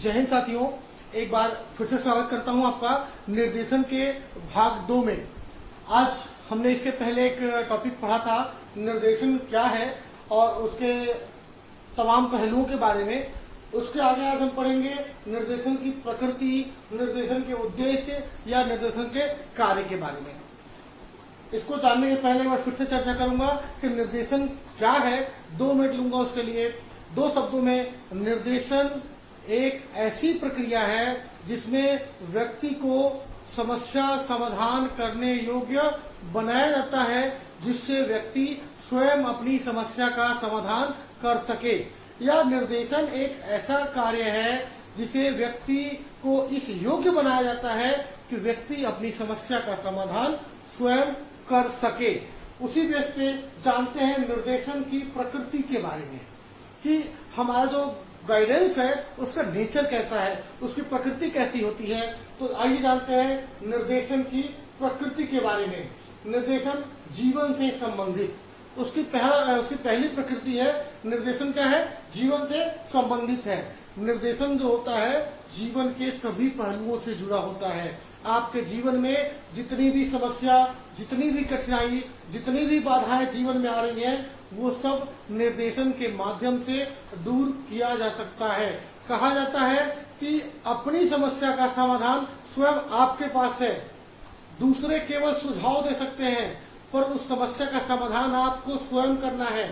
जय हिंद साथियों, एक बार फिर से स्वागत करता हूं आपका निर्देशन के भाग 2 में। आज हमने इसके पहले एक टॉपिक पढ़ा था, निर्देशन क्या है और उसके तमाम पहलुओं के बारे में। उसके आगे आज हम पढ़ेंगे निर्देशन की प्रकृति, निर्देशन के उद्देश्य या निर्देशन के कार्य के बारे में। इसको जानने के पहले मैं फिर से चर्चा करूंगा कि निर्देशन क्या है। 2 मिनट लूंगा उसके लिए। 2 शब्दों में, निर्देशन एक ऐसी प्रक्रिया है जिसमें व्यक्ति को समस्या समाधान करने योग्य बनाया जाता है, जिससे व्यक्ति स्वयं अपनी समस्या का समाधान कर सके। यह निर्देशन एक ऐसा कार्य है जिसे व्यक्ति को इस योग्य बनाया जाता है कि व्यक्ति अपनी समस्या का समाधान स्वयं कर सके। उसी बेस पे जानते हैं निर्देशन की प्रकृति के बारे में कि हमारा जो गाइडेंस है उसका नेचर कैसा है, उसकी प्रकृति कैसी होती है। तो आइए जानते हैं निर्देशन की प्रकृति के बारे में। निर्देशन जीवन से संबंधित, उसकी पहली प्रकृति है। निर्देशन क्या है? जीवन से संबंधित है। निर्देशन जो होता है जीवन के सभी पहलुओं से जुड़ा होता है। आपके जीवन में जितनी भी समस्या, जितनी भी कठिनाई, जितनी भी बाधाएं जीवन में आ रही हैं, वो सब निर्देशन के माध्यम से दूर किया जा सकता है। कहा जाता है कि अपनी समस्या का समाधान स्वयं आपके पास है। दूसरे केवल सुझाव दे सकते हैं, पर उस समस्या का समाधान आपको स्वयं करना है।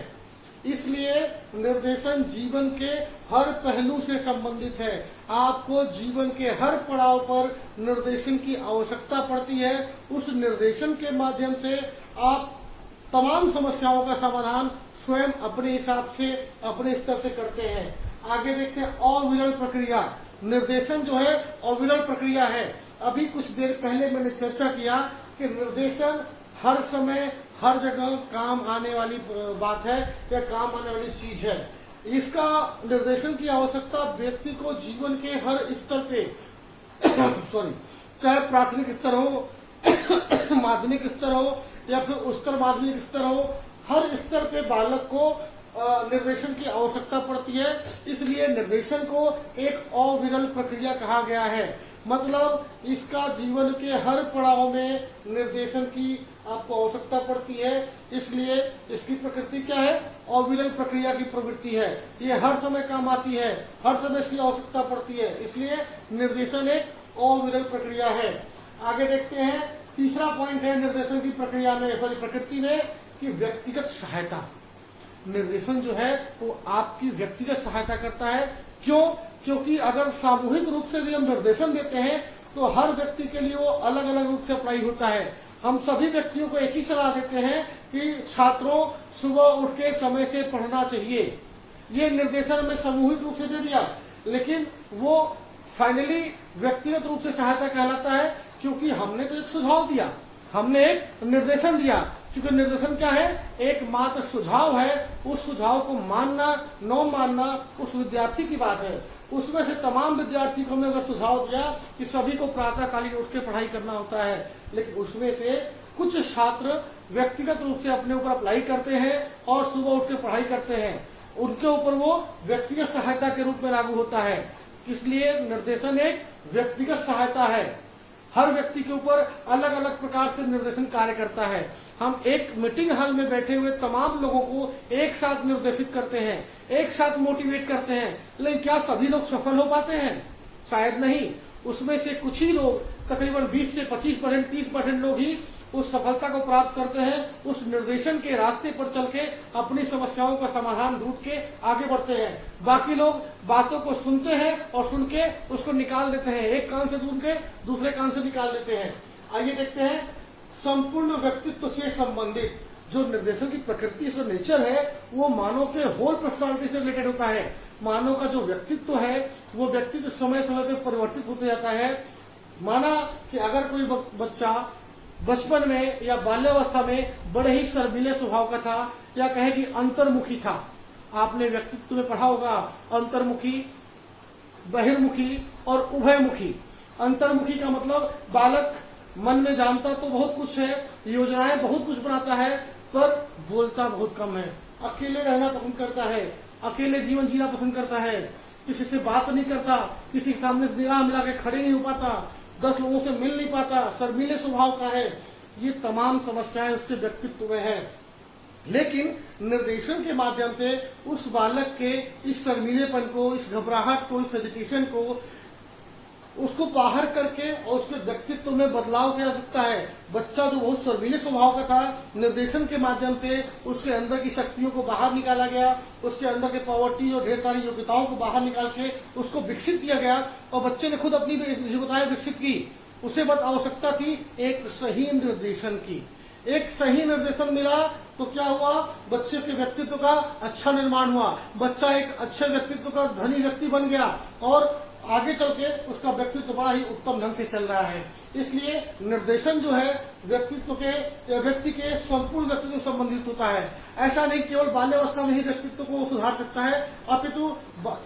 इसलिए निर्देशन जीवन के हर पहलू से संबंधित है। आपको जीवन के हर पड़ाव पर निर्देशन की आवश्यकता पड़ती है। उस निर्देशन के माध्यम से आप तमाम समस्याओं का समाधान स्वयं अपने हिसाब से, अपने स्तर से करते हैं। आगे देखते हैं अविरल प्रक्रिया। निर्देशन जो है अविरल प्रक्रिया है। अभी कुछ देर पहले मैंने चर्चा किया कि निर्देशन हर समय हर जगह काम आने वाली बात है या काम आने वाली चीज है। इसका निर्देशन की आवश्यकता व्यक्ति को जीवन के हर स्तर पे चाहे प्राथमिक स्तर हो, माध्यमिक स्तर हो या फिर उच्चतर माध्यमिक स्तर हो, हर स्तर पे बालक को निर्देशन की आवश्यकता पड़ती है। इसलिए निर्देशन को एक अविरल प्रक्रिया कहा गया है। मतलब इसका जीवन के हर पड़ाव में निर्देशन की आपको आवश्यकता पड़ती है। इसलिए इसकी प्रकृति क्या है? अविरल प्रक्रिया की प्रवृत्ति है। ये हर समय काम आती है, हर समय इसकी आवश्यकता पड़ती है। इसलिए निर्देशन एक अविरल प्रक्रिया है। आगे देखते हैं, तीसरा पॉइंट है निर्देशन की प्रक्रिया में, प्रकृति में, कि व्यक्तिगत सहायता। निर्देशन जो है वो आपकी व्यक्तिगत सहायता करता है। क्यों? क्योंकि अगर सामूहिक रूप से भी हम निर्देशन देते हैं तो हर व्यक्ति के लिए वो अलग अलग रूप से अप्लाई होता है। हम सभी व्यक्तियों को एक ही सलाह देते हैं कि छात्रों सुबह उठ के समय से पढ़ना चाहिए। ये निर्देशन हमें सामूहिक रूप से दे दिया, लेकिन वो फाइनली व्यक्तिगत रूप से सहायता कहलाता है, क्योंकि हमने तो एक सुझाव दिया, हमने एक निर्देशन दिया। क्योंकि निर्देशन क्या है? एकमात्र सुझाव है। उस सुझाव को मानना न मानना उस विद्यार्थी की बात है। उसमें से तमाम विद्यार्थी को हमने अगर सुझाव दिया कि सभी को प्रातःकालीन उठ के पढ़ाई करना होता है, लेकिन उसमें से कुछ छात्र व्यक्तिगत रूप से अपने ऊपर अप्लाई करते हैं और सुबह उठ के पढ़ाई करते हैं, उनके ऊपर वो व्यक्तिगत सहायता के रूप में लागू होता है। इसलिए निर्देशन एक व्यक्तिगत सहायता है। हर व्यक्ति के ऊपर अलग अलग प्रकार से निर्देशन कार्य करता है। हम एक मीटिंग हॉल में बैठे हुए तमाम लोगों को एक साथ निर्देशित करते हैं, एक साथ मोटिवेट करते हैं, लेकिन क्या सभी लोग सफल हो पाते हैं? शायद नहीं। उसमें से कुछ ही लोग, तकरीबन 20 से 25%, 30% लोग ही उस सफलता को प्राप्त करते हैं। उस निर्देशन के रास्ते पर चल के अपनी समस्याओं का समाधान ढूंढ के आगे बढ़ते हैं। बाकी लोग बातों को सुनते हैं और सुन के उसको निकाल देते हैं, एक कान से ढूंढ के दूसरे कान से निकाल देते हैं। आइए देखते हैं संपूर्ण व्यक्तित्व से संबंधित जो निर्देशन की प्रकृति, जो नेचर है, वो मानव के होल पर्सनालिटी से रिलेटेड होता है। मानव का जो व्यक्तित्व है वो व्यक्तित्व समय समय पर परिवर्तित होते जाता है। माना कि अगर कोई बच्चा बचपन में या बाल्यावस्था में बड़े ही शर्मीले स्वभाव का था, या कहे कि अंतर्मुखी था। आपने व्यक्तित्व में पढ़ा होगा अंतर्मुखी, बहिर्मुखी और उभयमुखी। अंतर्मुखी का मतलब बालक मन में जानता तो बहुत कुछ है, योजनाएं बहुत कुछ बनाता है, पर बोलता बहुत कम है। अकेले रहना पसंद करता है, अकेले जीवन जीना पसंद करता है। किसी से बात नहीं करता, किसी के सामने निगाह मिला के खड़े नहीं हो पाता, 10 लोगों से मिल नहीं पाता, शर्मीले स्वभाव का है। ये तमाम समस्याएं उसके व्यक्तित्व में है। लेकिन निर्देशन के माध्यम से उस बालक के इस शर्मीलेपन को, इस घबराहट को, इस हेजिटेशन को, उसको बाहर करके और उसके व्यक्तित्व में बदलाव किया जा सकता है। बच्चा जो बहुत शर्मीले स्वभाव का था, निर्देशन के माध्यम से उसके अंदर की शक्तियों को बाहर निकाला गया, उसके अंदर के पावर्टी और ढेर सारी योग्यताओं को बाहर निकाल के उसको विकसित किया गया और बच्चे ने खुद अपनी योग्यताएं विकसित की। उसे बस आवश्यकता थी एक सही निर्देशन की। एक सही निर्देशन मिला तो क्या हुआ, बच्चे के व्यक्तित्व का अच्छा निर्माण हुआ, बच्चा एक अच्छे व्यक्तित्व का धनी व्यक्ति बन गया और आगे चल के उसका व्यक्तित्व बड़ा ही उत्तम ढंग से चल रहा है। इसलिए निर्देशन जो है व्यक्ति के संपूर्ण व्यक्तित्व से संबंधित होता है। ऐसा नहीं केवल बाल्यावस्था में ही व्यक्तित्व को सुधार सकता है, अपितु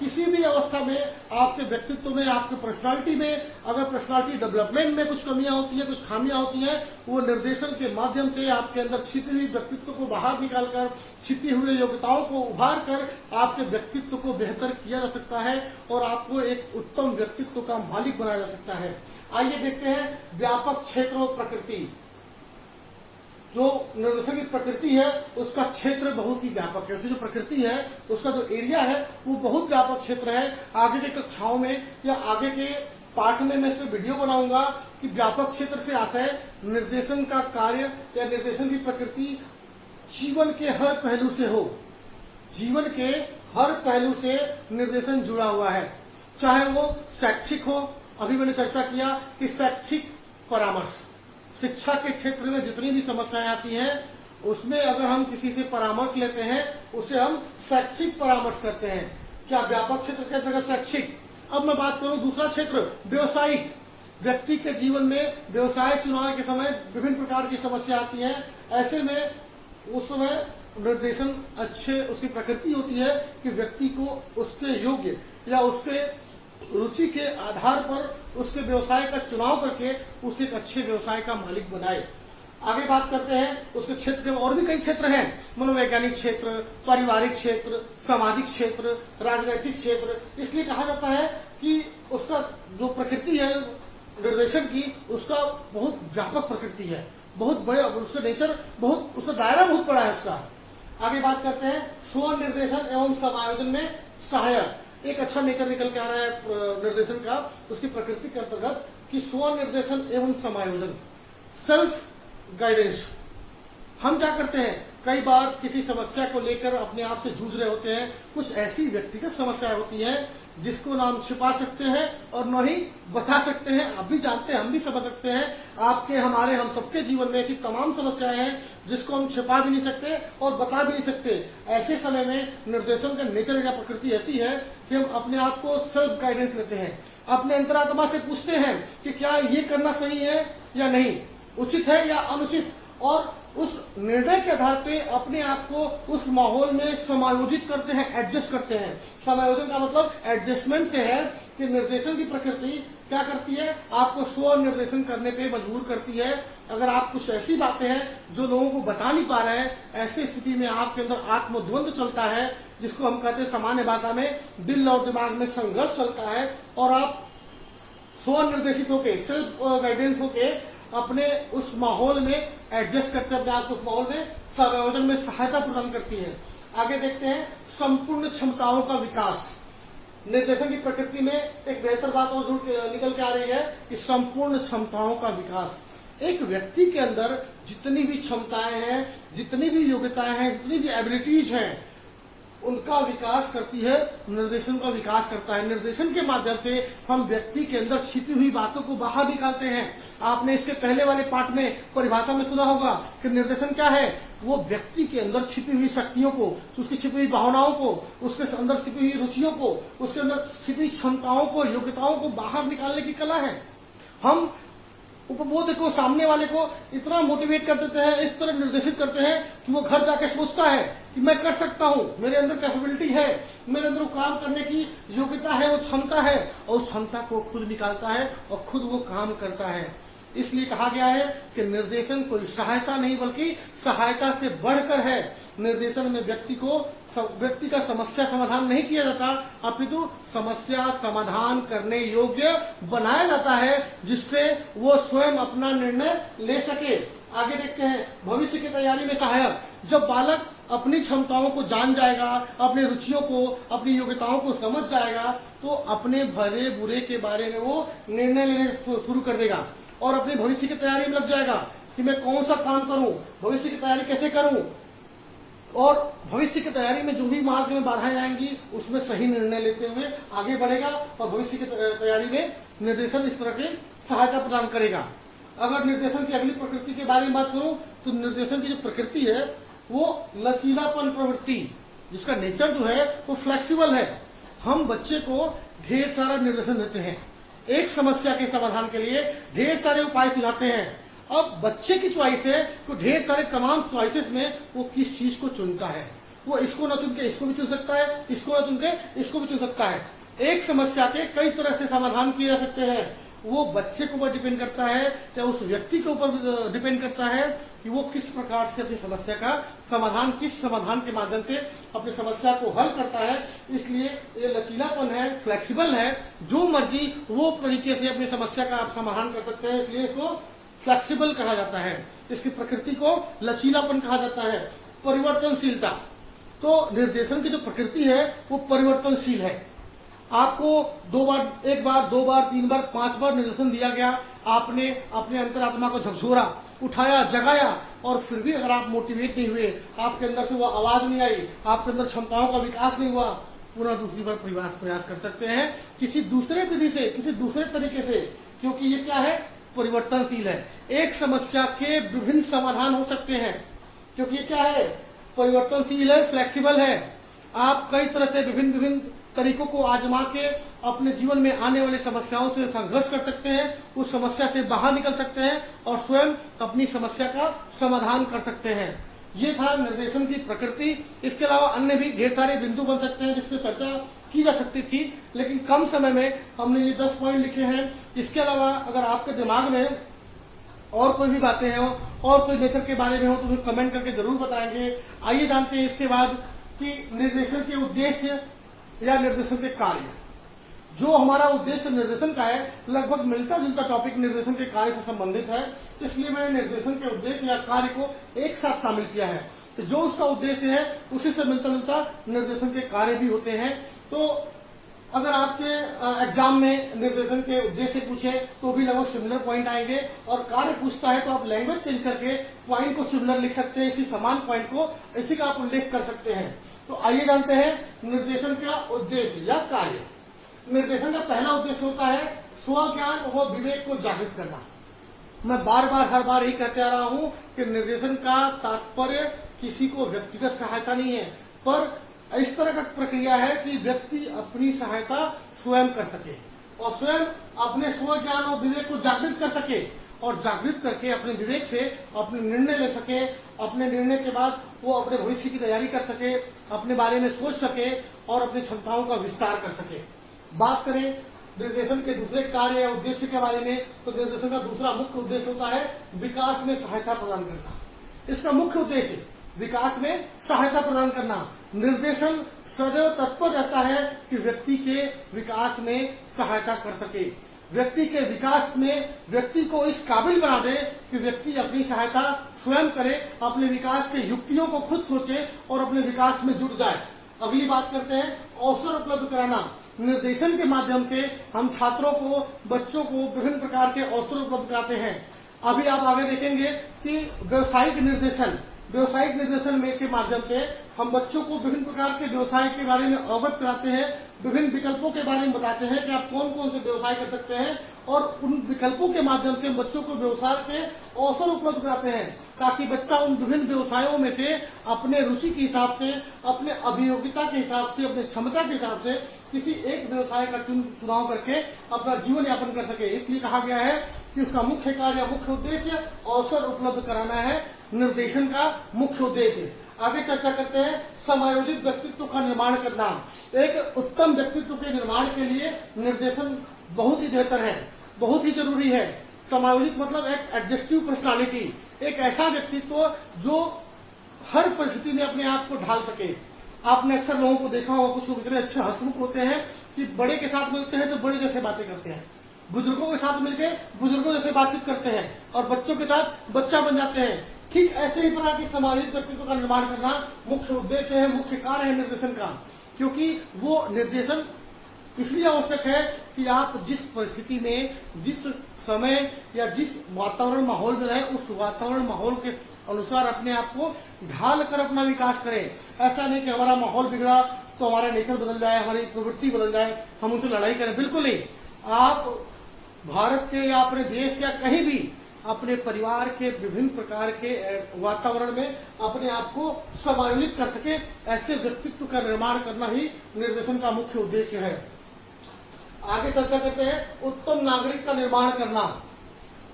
किसी भी अवस्था में आपके व्यक्तित्व में, आपके पर्सनालिटी में अगर पर्सनालिटी डेवलपमेंट में कुछ कमियां होती है, कुछ खामियां होती हैं, वो निर्देशन के माध्यम से आपके अंदर छिपी हुई व्यक्तित्व को बाहर निकालकर, छिपी हुई योग्यताओं को उभार कर आपके व्यक्तित्व को बेहतर किया जा सकता है और आपको एक उत्तम व्यक्तित्व का मालिक बनाया जा सकता है। आइए देखते हैं व्यापक क्षेत्र और प्रकृति। जो निर्देशन की प्रकृति है उसका क्षेत्र बहुत ही व्यापक है। उसकी जो प्रकृति है, उसका जो एरिया है वो बहुत व्यापक क्षेत्र है। आगे के कक्षाओं में या आगे के पाठ में मैं इस पर वीडियो बनाऊंगा कि व्यापक क्षेत्र से आशय निर्देशन का कार्य या निर्देशन की प्रकृति जीवन के हर पहलू से हो। जीवन के हर पहलू से निर्देशन जुड़ा हुआ है, चाहे वो शैक्षिक हो। अभी मैंने चर्चा किया कि शैक्षिक परामर्श, शिक्षा के क्षेत्र में जितनी भी समस्याएं आती हैं उसमें अगर हम किसी से परामर्श लेते हैं उसे हम शैक्षिक परामर्श करते हैं। क्या व्यापक क्षेत्र के अंतर्गत शैक्षिक। अब मैं बात करूं दूसरा क्षेत्र व्यवसायिक। व्यक्ति के जीवन में व्यवसाय चुनाव के समय विभिन्न प्रकार की समस्या आती है। ऐसे में उस समय निर्देशन अच्छे, उसकी प्रकृति होती है कि व्यक्ति को उसके योग्य या उसके रुचि के आधार पर उसके व्यवसाय का चुनाव करके उसे एक अच्छे व्यवसाय का मालिक बनाए। आगे बात करते हैं उसके क्षेत्र में। और भी कई क्षेत्र हैं, मनोवैज्ञानिक क्षेत्र, पारिवारिक क्षेत्र, सामाजिक क्षेत्र, राजनीतिक क्षेत्र। इसलिए कहा जाता है कि उसका जो प्रकृति है निर्देशन की, उसका बहुत व्यापक प्रकृति है, बहुत बड़े, उसका नेचर बहुत, उसका दायरा बहुत बड़ा है उसका। आगे बात करते हैं स्व निर्देशन एवं समायोजन में सहायक। एक अच्छा नेचर निकल के आ रहा है निर्देशन का, उसकी प्रकृति के अंतर्गत कि स्व निर्देशन एवं समायोजन, सेल्फ गाइडेंस। हम क्या करते हैं, कई बार किसी समस्या को लेकर अपने आप से जूझ रहे होते हैं। कुछ ऐसी व्यक्तिगत समस्याएं होती हैं जिसको ना हम छिपा सकते हैं और न ही बता सकते हैं। आप भी जानते हैं, हम भी समझ सकते हैं। आपके, हमारे, हम सबके जीवन में ऐसी तमाम समस्याएं हैं जिसको हम छिपा भी नहीं सकते और बता भी नहीं सकते। ऐसे समय में निर्देशन का नेचर या प्रकृति ऐसी है कि हम अपने आप को सेल्फ गाइडेंस लेते हैं, अपने अंतरात्मा से पूछते हैं कि क्या ये करना सही है या नहीं, उचित है या अनुचित, और उस निर्णय के आधार पे अपने आप को उस माहौल में समायोजित करते हैं, एडजस्ट करते हैं। समायोजन का मतलब एडजस्टमेंट से है कि निर्देशन की प्रकृति क्या करती है, आपको स्व निर्देशन करने पे मजबूर करती है। अगर आप कुछ ऐसी बातें हैं जो लोगों को बता नहीं पा रहे हैं, ऐसी स्थिति में आपके अंदर आत्मद्वंद चलता है, जिसको हम कहते हैं सामान्य भाषा में दिल और दिमाग में संघर्ष चलता है, और आप स्व निर्देशित होके, सेल्फ गाइडेंस होके अपने उस माहौल में एडजस्ट करते हैं, अपने आप को उस माहौल में समायोजन में सहायता प्रदान करती है। आगे देखते हैं संपूर्ण क्षमताओं का विकास। निर्देशन की प्रकृति में एक बेहतर बात और निकल के आ रही है कि संपूर्ण क्षमताओं का विकास। एक व्यक्ति के अंदर जितनी भी क्षमताएं हैं, जितनी भी योग्यताएं हैं, जितनी भी एबिलिटीज हैं, उनका विकास करती है, निर्देशन का विकास करता है। निर्देशन के माध्यम से हम व्यक्ति के अंदर छिपी हुई बातों को बाहर निकालते हैं। आपने इसके पहले वाले पार्ट में परिभाषा में सुना होगा कि निर्देशन क्या है, वो व्यक्ति के अंदर छिपी हुई शक्तियों को, उसकी छिपी हुई भावनाओं को, उसके अंदर छिपी हुई रुचियों को, उसके अंदर छिपी हुई क्षमताओं को, योग्यताओं को बाहर निकालने की कला है। हम उपबोध को, सामने वाले को इतना मोटिवेट कर देते हैं, इस तरह निर्देशित करते हैं कि वो घर जाके सोचता है कि मैं कर सकता हूं, मेरे अंदर कैपेबिलिटी है, मेरे अंदर काम करने की योग्यता है, वो क्षमता है, और उस क्षमता को खुद निकालता है और खुद वो काम करता है। इसलिए कहा गया है कि निर्देशन कोई सहायता नहीं बल्कि सहायता से बढ़कर है। निर्देशन में व्यक्ति का समस्या समाधान नहीं किया जाता, अपितु समस्या समाधान करने योग्य बनाया जाता है, जिससे वो स्वयं अपना निर्णय ले सके। आगे देखते हैं भविष्य की तैयारी में सहायक। जब बालक अपनी क्षमताओं को जान जाएगा, अपनी रुचियों को, अपनी योग्यताओं को समझ जाएगा, तो अपने भले बुरे के बारे में वो निर्णय लेने शुरू कर देगा और अपनी भविष्य की तैयारी में लग जाएगा कि मैं कौन सा काम करूं, भविष्य की तैयारी कैसे करूं, और भविष्य की तैयारी में जो भी मार्ग में बाधाएं आएंगी उसमें सही निर्णय लेते हुए आगे बढ़ेगा और भविष्य की तैयारी में निर्देशन इस तरह की सहायता प्रदान करेगा। अगर निर्देशन की अगली प्रकृति के बारे में बात करूं तो निर्देशन की जो प्रकृति है वो लचीलापन प्रवृत्ति, जिसका नेचर जो है वो फ्लेक्सिबल है। हम बच्चे को ढेर सारा निर्देशन देते हैं, एक समस्या के समाधान के लिए ढेर सारे उपाय सुझाते हैं। अब बच्चे की च्वाइस है तो ढेर सारे तमाम च्वाइसेस में वो किस चीज को चुनता है। वो इसको न चुन के इसको भी चुन सकता है, इसको न चुन के इसको भी चुन सकता है। एक समस्या के कई तरह से समाधान किए जा सकते हैं। वो बच्चे के ऊपर डिपेंड करता है या उस व्यक्ति के ऊपर डिपेंड करता है कि वो किस प्रकार से अपनी समस्या का समाधान, किस समाधान के माध्यम से अपनी समस्या को हल करता है। इसलिए ये लचीलापन है, फ्लेक्सिबल है, जो मर्जी वो तरीके से अपनी समस्या का आप समाधान कर सकते हैं, इसलिए इसको फ्लेक्सिबल कहा जाता है। इसकी प्रकृति को लचीलापन कहा जाता है। परिवर्तनशीलता, तो निर्देशन की जो प्रकृति है वो परिवर्तनशील है। आपको एक बार, दो बार, तीन बार, 5 बार निर्देशन दिया गया, आपने अपने अंतरात्मा को झकझोरा, उठाया, जगाया, और फिर भी अगर आप मोटिवेट नहीं हुए, आपके अंदर से वो आवाज नहीं आई, आपके अंदर क्षमताओं का विकास नहीं हुआ, पुनः दूसरी बार प्रयास कर सकते हैं किसी दूसरे विधि से, किसी दूसरे तरीके से, क्योंकि ये क्या है, परिवर्तनशील है। एक समस्या के विभिन्न समाधान हो सकते हैं, क्योंकि ये क्या है, परिवर्तनशील है, फ्लेक्सिबल है। आप कई तरह से विभिन्न तरीकों को आजमा के अपने जीवन में आने वाली समस्याओं से संघर्ष कर सकते हैं, उस समस्या से बाहर निकल सकते हैं और स्वयं अपनी समस्या का समाधान कर सकते हैं। ये था निर्देशन की प्रकृति। इसके अलावा अन्य भी ढेर सारे बिंदु बन सकते हैं जिसपे चर्चा की जा सकती थी, लेकिन कम समय में हमने ये 10 पॉइंट लिखे हैं। इसके अलावा अगर आपके दिमाग में और कोई भी बातें हैं और कोई नेचर के बारे में हो तो मुझे कमेंट करके जरूर बताएंगे। आइए जानते हैं इसके बाद कि निर्देशन के उद्देश्य या निर्देशन के कार्य। जो हमारा उद्देश्य निर्देशन का है लगभग मिलता जुलता टॉपिक निर्देशन के कार्य से संबंधित है, इसलिए मैंने निर्देशन के उद्देश्य या कार्य को एक साथ शामिल किया है। तो जो उसका उद्देश्य है उसी से मिलता जुलता निर्देशन के कार्य भी होते हैं। तो अगर आपके एग्जाम में निर्देशन के उद्देश्य पूछे तो भी लगभग सिमिलर पॉइंट आएंगे, और कार्य पूछता है तो आप लैंग्वेज चेंज करके पॉइंट को सिमिलर लिख सकते हैं, इसी समान पॉइंट को इसी का आप उल्लेख कर सकते हैं। तो आइए जानते हैं निर्देशन का उद्देश्य या कार्य। निर्देशन का पहला उद्देश्य होता है स्वज्ञान व विवेक को जागृत करना। मैं बार बार हर बार यही कहते आ रहा हूं कि निर्देशन का तात्पर्य किसी को व्यक्तिगत सहायता नहीं है, पर इस तरह का प्रक्रिया है कि व्यक्ति अपनी सहायता स्वयं कर सके और स्वयं अपने स्वज्ञान और विवेक को जागृत कर सके, और जागृत करके अपने विवेक से अपने निर्णय ले सके। अपने निर्णय के बाद वो अपने भविष्य की तैयारी कर सके, अपने बारे में सोच सके और अपनी क्षमताओं का विस्तार कर सके। बात करें निर्देशन के दूसरे कार्य या उद्देश्य के बारे में, तो निर्देशन का दूसरा मुख्य उद्देश्य होता है विकास में सहायता प्रदान करना। इसका मुख्य उद्देश्य विकास में सहायता प्रदान करना। निर्देशन सदैव तत्पर रहता है कि व्यक्ति के विकास में सहायता कर सके, व्यक्ति के विकास में व्यक्ति को इस काबिल बना दे कि व्यक्ति अपनी सहायता स्वयं करे, अपने विकास के युक्तियों को खुद सोचे और अपने विकास में जुट जाए। अगली बात करते हैं अवसर उपलब्ध कराना। निर्देशन के माध्यम से हम छात्रों को, बच्चों को विभिन्न प्रकार के अवसर उपलब्ध कराते हैं। अभी आप आगे देखेंगे कि व्यवसायिक निर्देशन में के माध्यम से हम बच्चों को विभिन्न प्रकार के व्यवसाय के बारे में अवगत कराते हैं, विभिन्न विकल्पों के बारे में बताते हैं कि आप कौन कौन से व्यवसाय कर सकते हैं, और उन विकल्पों के माध्यम से बच्चों को व्यवसाय के अवसर उपलब्ध कराते हैं, ताकि बच्चा उन विभिन्न व्यवसायों में से अपने रुचि के हिसाब से, अपने अभियोग्यता के हिसाब से, अपने क्षमता के हिसाब से किसी एक व्यवसाय का चुनाव करके अपना जीवन यापन कर सके। इसलिए कहा गया है कि उसका मुख्य कार्य, मुख्य उद्देश्य अवसर उपलब्ध कराना है निर्देशन का मुख्य उद्देश्य। आगे चर्चा करते हैं समायोजित व्यक्तित्व का निर्माण करना। एक उत्तम व्यक्तित्व के निर्माण के लिए निर्देशन बहुत ही बेहतर है, बहुत ही जरूरी है। समायोजित मतलब एक एडजस्टिव पर्सनालिटी, एक ऐसा व्यक्तित्व जो हर परिस्थिति में अपने आप को ढाल सके। आपने अक्सर लोगों को देखा होगा, कुछ लोग इतने अच्छे हंसमुख होते हैं कि बड़े के साथ मिलते हैं तो बड़े जैसे बातें करते हैं, बुजुर्गों के साथ मिलकर बुजुर्गों जैसे बातचीत करते हैं और बच्चों के साथ बच्चा बन जाते हैं। ठीक ऐसे ही प्रकार की सामाजिक व्यक्तित्व का निर्माण करना मुख्य उद्देश्य है, मुख्य कार्य है निर्देशन का। क्योंकि वो निर्देशन इसलिए आवश्यक है कि आप जिस परिस्थिति में, जिस समय या जिस वातावरण माहौल में रहे, उस वातावरण माहौल के अनुसार अपने आप को ढाल कर अपना विकास करें। ऐसा नहीं कि हमारा माहौल बिगड़ा तो हमारा नेचर बदल जाए, हमारी प्रवृत्ति बदल जाए, हम उनसे लड़ाई करें, बिल्कुल नहीं। आप भारत के या अपने देश या कहीं भी अपने परिवार के विभिन्न प्रकार के वातावरण में अपने आप को समायोजित कर सके, ऐसे व्यक्तित्व का निर्माण करना ही निर्देशन का मुख्य उद्देश्य है। आगे चर्चा करते हैं उत्तम नागरिक का निर्माण करना।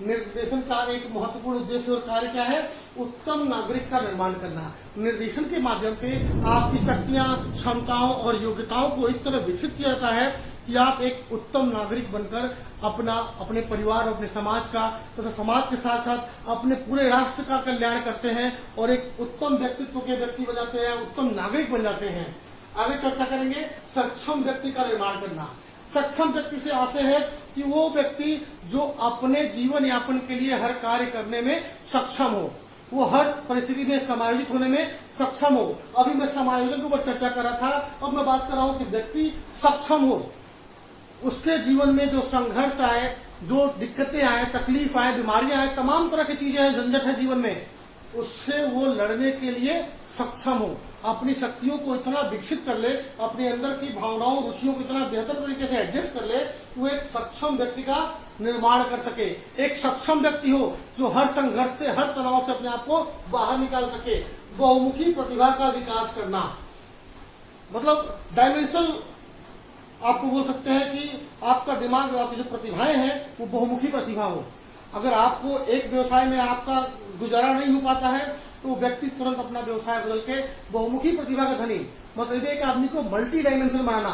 निर्देशन का एक महत्वपूर्ण उद्देश्य और कार्य क्या है? उत्तम नागरिक का निर्माण करना। निर्देशन के माध्यम से आपकी शक्तियां, क्षमताओं और योग्यताओं को इस तरह विकसित किया जाता है कि आप एक उत्तम नागरिक बनकर अपने परिवार और अपने समाज का तथा समाज के साथ साथ अपने पूरे राष्ट्र का कल्याण करते हैं और एक उत्तम व्यक्तित्व के व्यक्ति बन जाते हैं, उत्तम नागरिक बन जाते हैं। आगे चर्चा करेंगे सक्षम व्यक्ति का निर्माण करना। सक्षम व्यक्ति से आशय है कि वो व्यक्ति जो अपने जीवन यापन के लिए हर कार्य करने में सक्षम हो, वो हर परिस्थिति में समायोजित होने में सक्षम हो। अभी मैं समायोजन के ऊपर चर्चा कर रहा था, अब मैं बात कर रहा हूं कि व्यक्ति सक्षम हो, उसके जीवन में जो संघर्ष आए, जो दिक्कतें आए, तकलीफ आए, बीमारियां आए, तमाम तरह की चीजें हैं, झंझट है जीवन में, उससे वो लड़ने के लिए सक्षम हो, अपनी शक्तियों को इतना विकसित कर ले, अपने अंदर की भावनाओं, रुचियों को इतना बेहतर तरीके से एडजस्ट कर ले, वो एक सक्षम व्यक्ति का निर्माण कर सके। एक सक्षम व्यक्ति हो जो हर संघर्ष से, हर तनाव से अपने आप को बाहर निकाल सके। बहुमुखी प्रतिभा का विकास करना, मतलब डायमेंशनल आपको बोल सकते हैं कि आपका दिमाग, आपकी जो प्रतिभाएं हैं वो बहुमुखी प्रतिभा हो। अगर आपको एक व्यवसाय में आपका गुजारा नहीं हो पाता है तो व्यक्ति तुरंत अपना व्यवसाय बदल के बहुमुखी प्रतिभा का धनी, मतलब एक आदमी को मल्टी डायमेंशनल बनाना,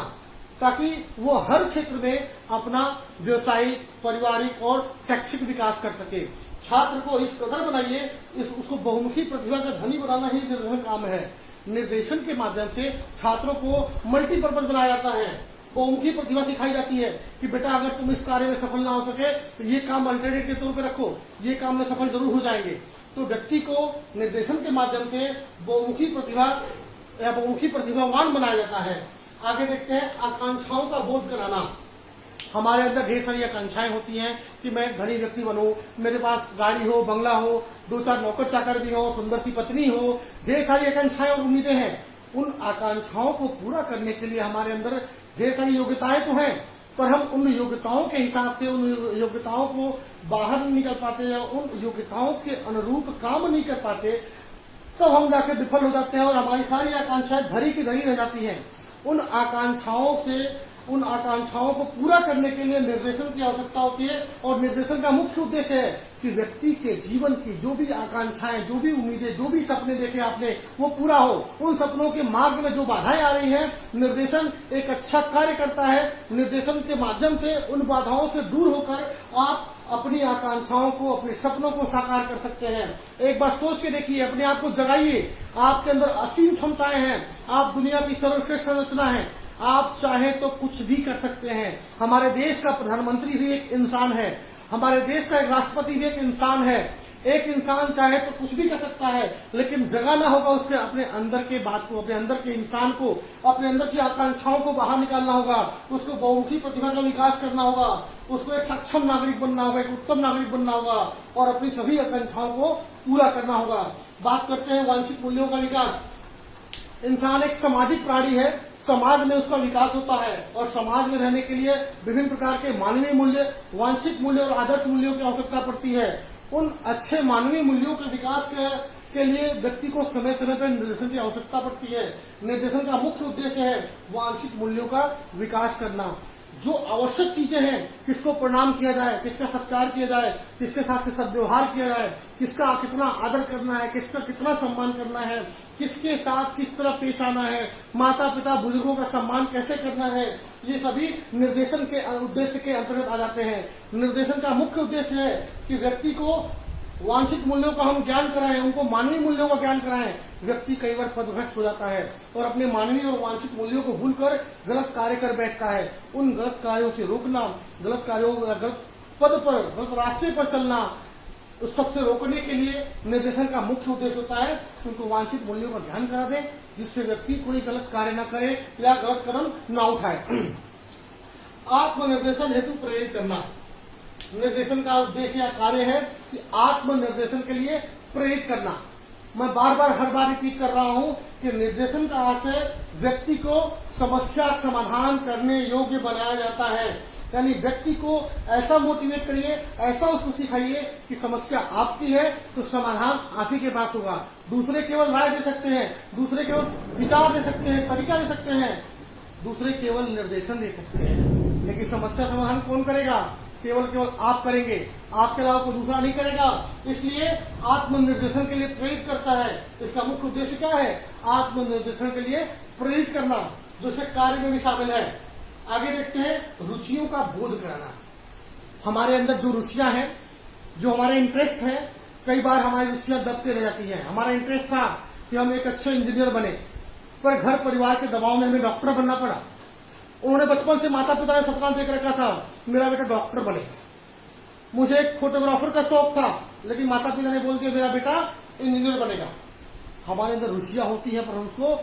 ताकि वो हर क्षेत्र में अपना व्यवसायिक, पारिवारिक और शैक्षिक विकास कर सके। छात्र को इस कदर बनाइए, उसको बहुमुखी प्रतिभा का धनी बनाना ही निर्देशन काम है। निर्देशन के माध्यम से छात्रों को मल्टीपर्पज बनाया जाता है, बहुमुखी प्रतिभा सिखाई जाती है कि बेटा अगर तुम इस कार्य में सफल ना हो सके तो ये काम अल्टरनेट के तौर पे रखो, ये काम में सफल जरूर हो जाएंगे। तो व्यक्ति को निर्देशन के माध्यम से बहुमुखी प्रतिभा या बहुमुखी प्रतिभावान बनाया जाता है। आगे देखते हैं आकांक्षाओं का बोध कराना। हमारे अंदर ढेर सारी आकांक्षाएं होती हैं कि मैं धनी व्यक्ति बनूं, मेरे पास गाड़ी हो, बंगला हो, 2-4 नौकर चाकर भी हो, सुंदर सी पत्नी हो, ढेर सारी आकांक्षाएं और उम्मीदें हैं। उन आकांक्षाओं को पूरा करने के लिए हमारे अंदर ढेर सारी योग्यताएं तो हैं, पर हम उन योग्यताओं के हिसाब से उन योग्यताओं को बाहर नहीं निकल पाते या उन योग्यताओं के अनुरूप काम नहीं कर पाते, तब हम जाके विफल हो जाते हैं और हमारी सारी आकांक्षाएं धरी की धरी रह जाती हैं। उन आकांक्षाओं को पूरा करने के लिए निर्देशन की आवश्यकता होती है और निर्देशन का मुख्य उद्देश्य है कि व्यक्ति के जीवन की जो भी आकांक्षाएं, जो भी उम्मीदें, जो भी सपने देखे आपने, वो पूरा हो। उन सपनों के मार्ग में जो बाधाएं आ रही हैं, निर्देशन एक अच्छा कार्य करता है। निर्देशन के माध्यम से उन बाधाओं से दूर होकर आप अपनी आकांक्षाओं को, अपने सपनों को साकार कर सकते हैं। एक बार सोच के देखिए, अपने आप को जगाइए, आपके अंदर असीम क्षमताएं हैं, आप दुनिया की सर्वश्रेष्ठ संरचना है, आप चाहे तो कुछ भी कर सकते हैं। हमारे देश का प्रधानमंत्री भी एक इंसान है, हमारे देश का एक राष्ट्रपति भी एक इंसान है। एक इंसान चाहे तो कुछ भी कर सकता है, लेकिन जगाना होगा उसके अपने अंदर के बात को, अपने अंदर के इंसान को, अपने अंदर की आकांक्षाओं को बाहर निकालना होगा, उसको बहुमुखी प्रतिभा का विकास करना होगा, उसको एक सक्षम नागरिक बनना होगा, एक उत्तम नागरिक बनना होगा और अपनी सभी आकांक्षाओं को पूरा करना होगा। बात करते हैं वांछित मूल्यों का विकास। इंसान एक सामाजिक प्राणी है, समाज में उसका विकास होता है और समाज में रहने के लिए विभिन्न प्रकार के मानवीय मूल्य, वांछित मूल्य और आदर्श मूल्यों की आवश्यकता पड़ती है। उन अच्छे मानवीय मूल्यों के विकास के लिए व्यक्ति को समय समय पर निर्देशन की आवश्यकता पड़ती है। निर्देशन का मुख्य उद्देश्य है वांछित मूल्यों का विकास करना। जो आवश्यक चीजें हैं, किसको प्रणाम किया जाए, किसका सत्कार किया जाए, किसके साथ सद्व्यवहार किया जाए, किसका कितना आदर करना है, किसका कितना सम्मान करना है, किसके साथ किस तरह पेश आना है, माता पिता बुजुर्गों का सम्मान कैसे करना है, ये सभी निर्देशन के उद्देश्य के अंतर्गत आ जाते हैं। निर्देशन का मुख्य उद्देश्य है कि व्यक्ति को वांछित मूल्यों का हम ज्ञान कराएं, उनको मानवीय मूल्यों का ज्ञान कराएं, व्यक्ति कई बार पदभ्रष्ट हो जाता है और अपने मानवीय और वांछित मूल्यों को भूलकर गलत कार्य कर बैठता है। उन गलत कार्यों को रोकना, गलत कार्यों, गलत पद पर, गलत रास्ते पर चलना, उस सबसे रोकने के लिए निर्देशन का मुख्य उद्देश्य होता है उनको वांछित मूल्यों का ज्ञान करा दें, जिससे व्यक्ति कोई गलत कार्य न करे या गलत कदम न उठाए। आत्मनिर्देशन हेतु प्रेरित करना, निर्देशन का उद्देश्य या कार्य है कि आत्मनिर्देशन के लिए प्रेरित करना। मैं बार बार हर बार रिपीट कर रहा हूं कि निर्देशन का आशय व्यक्ति को समस्या समाधान करने योग्य बनाया जाता है। यानी व्यक्ति को ऐसा मोटिवेट करिए, ऐसा उसको सिखाइए कि समस्या आपकी है तो समाधान आप ही के पास होगा। दूसरे केवल राय दे सकते हैं, दूसरे केवल विचार दे सकते हैं, तरीका दे सकते हैं, दूसरे केवल निर्देशन दे सकते हैं, लेकिन समस्या समाधान कौन करेगा? केवल आप करेंगे, आपके अलावा कोई दूसरा नहीं करेगा। इसलिए आत्मनिर्देशन के लिए प्रेरित करता है। इसका मुख्य उद्देश्य क्या है? आत्मनिर्देशन के लिए प्रेरित करना, जो से कार्य में भी शामिल है। आगे देखते हैं, रुचियों का बोध कराना। हमारे अंदर जो रुचियां हैं, जो हमारे इंटरेस्ट है, कई बार हमारी रुचियां दबते रह जाती है। हमारा इंटरेस्ट था कि हम एक अच्छे इंजीनियर बने, पर घर परिवार के दबाव में हमें डॉक्टर बनना पड़ा। उन्होंने बचपन से माता पिता ने सपना देख रखा था मेरा बेटा डॉक्टर बने। मुझे एक फोटोग्राफर का शौक था, लेकिन माता पिता ने बोल दिया मेरा बेटा इंजीनियर बनेगा। हमारे अंदर रुचियां होती हैं पर उसको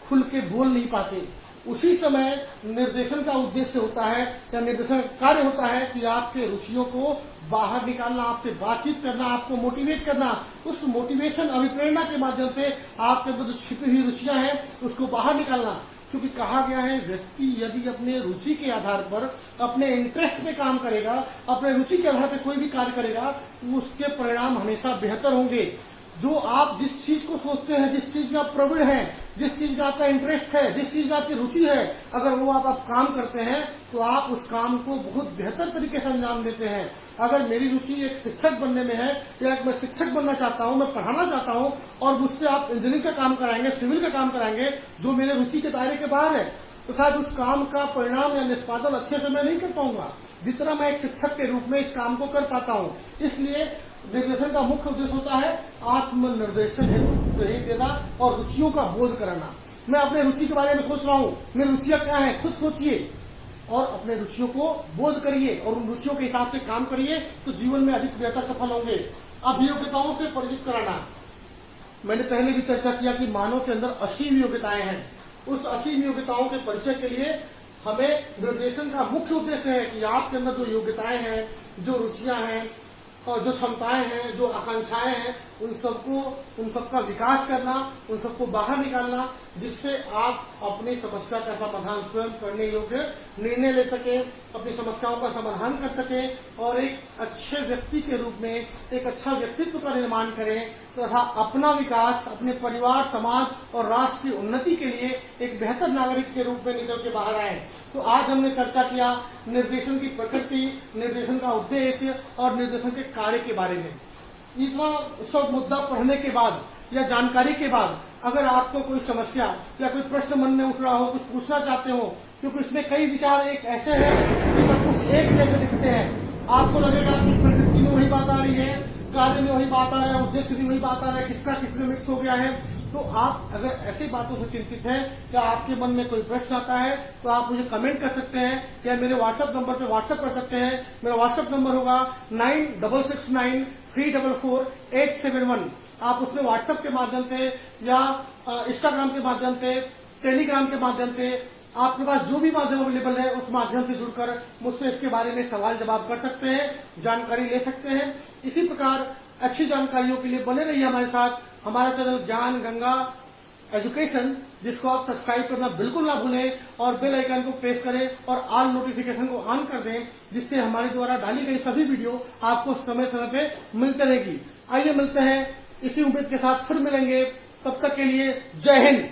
खुल के बोल नहीं पाते। उसी समय निर्देशन का उद्देश्य होता है या निर्देशन कार्य होता है कि आपके रुचियों को बाहर निकालना, आपसे बातचीत करना, आपको मोटिवेट करना। उस मोटिवेशन अभिप्रेरणा के माध्यम से आपके अंदर जो छिपी हुई रुचियां हैं उसको बाहर निकालना। क्योंकि कहा गया है व्यक्ति यदि अपने रुचि के आधार पर, अपने इंटरेस्ट पे काम करेगा, अपने रुचि के आधार पर कोई भी कार्य करेगा तो उसके परिणाम हमेशा बेहतर होंगे। जो आप जिस चीज को सोचते हैं, जिस चीज में आप प्रवीण हैं, जिस चीज में आपका इंटरेस्ट है, जिस चीज में आपकी रुचि है, अगर वो आप काम करते हैं तो आप उस काम को बहुत बेहतर तरीके से अंजाम देते हैं। अगर मेरी रुचि एक शिक्षक बनने में है या मैं शिक्षक बनना चाहता हूं, मैं पढ़ाना चाहता हूं और मुझसे आप इंजीनियरिंग का काम कराएंगे, सिविल का काम कराएंगे, जो मेरे रुचि के दायरे के बाहर है, तो शायद उस काम का परिणाम या निष्पादन अच्छे से मैं नहीं कर पाऊंगा जितना मैं एक शिक्षक के रूप में इस काम को कर पाता हूं। इसलिए निर्देशन का मुख्य उद्देश्य होता है आत्मनिर्देशन हेतु प्रेरित देना और रुचियों का बोध कराना। मैं अपने रुचि के बारे में सोच रहा हूं, मेरी रुचियां क्या है, खुद सोचिए और अपने रुचियों को बोध करिए और उन रुचियों के हिसाब से काम करिए तो जीवन में अधिक बेहतर सफल होंगे। अब योग्यताओं से परिचित कराना। मैंने पहले भी चर्चा किया कि मानव के अंदर असीम योग्यताएं हैं। उस असीम योग्यताओं के परिचय के लिए हमें निर्देशन का मुख्य उद्देश्य है कि आपके अंदर जो योग्यताएं हैं, जो रुचियां हैं और जो क्षमताएं हैं, जो आकांक्षाएं हैं, उन सबका विकास करना, उन सबको बाहर निकालना, जिससे आप अपनी समस्या का समाधान स्वयं करने योग्य निर्णय ले सके, अपनी समस्याओं का समाधान कर सके और एक अच्छे व्यक्ति के रूप में एक अच्छा व्यक्तित्व का निर्माण करें तथा अपना विकास, अपने परिवार, समाज और राष्ट्र की उन्नति के लिए एक बेहतर नागरिक के रूप में निकल के बाहर आए। तो आज हमने चर्चा किया निर्देशन की प्रकृति, निर्देशन का उद्देश्य और निर्देशन के कार्य के बारे में। इतना सब मुद्दा पढ़ने के बाद या जानकारी के बाद अगर आपको कोई समस्या या कोई प्रश्न मन में उठ रहा हो, कुछ पूछना चाहते हो, क्योंकि इसमें कई विचार एक ऐसे हैं कि सब कुछ एक जैसे दिखते हैं। आपको लगेगा कि प्रकृति में वही बात आ रही है, कार्य में वही बात आ रहा है, उद्देश्य में वही बात आ रहा है, किसका किसमें मिक्स हो गया है। तो आप अगर ऐसी बातों से चिंतित हैं या आपके मन में कोई प्रश्न आता है तो आप मुझे कमेंट कर सकते हैं या मेरे व्हाट्सएप नंबर पे व्हाट्सएप कर सकते हैं। मेरा व्हाट्सएप नंबर होगा 9669344871। आप उसमें व्हाट्सएप के माध्यम से या इंस्टाग्राम के माध्यम से, टेलीग्राम के माध्यम से, आपके पास जो भी माध्यम अवेलेबल है उस माध्यम से जुड़कर मुझसे इसके बारे में सवाल जवाब कर सकते हैं, जानकारी ले सकते हैं। इसी प्रकार अच्छी जानकारियों के लिए बने रहिए हमारे साथ। हमारा चैनल ज्ञान गंगा एजुकेशन, जिसको आप सब्सक्राइब करना बिल्कुल ना भूलें और बेल आइकन को प्रेस करें और ऑल नोटिफिकेशन को ऑन कर दें, जिससे हमारे द्वारा डाली गई सभी वीडियो आपको समय समय पे मिलते रहेगी। आइए मिलते हैं, इसी उम्मीद के साथ फिर मिलेंगे। तब तक के लिए जय हिंद।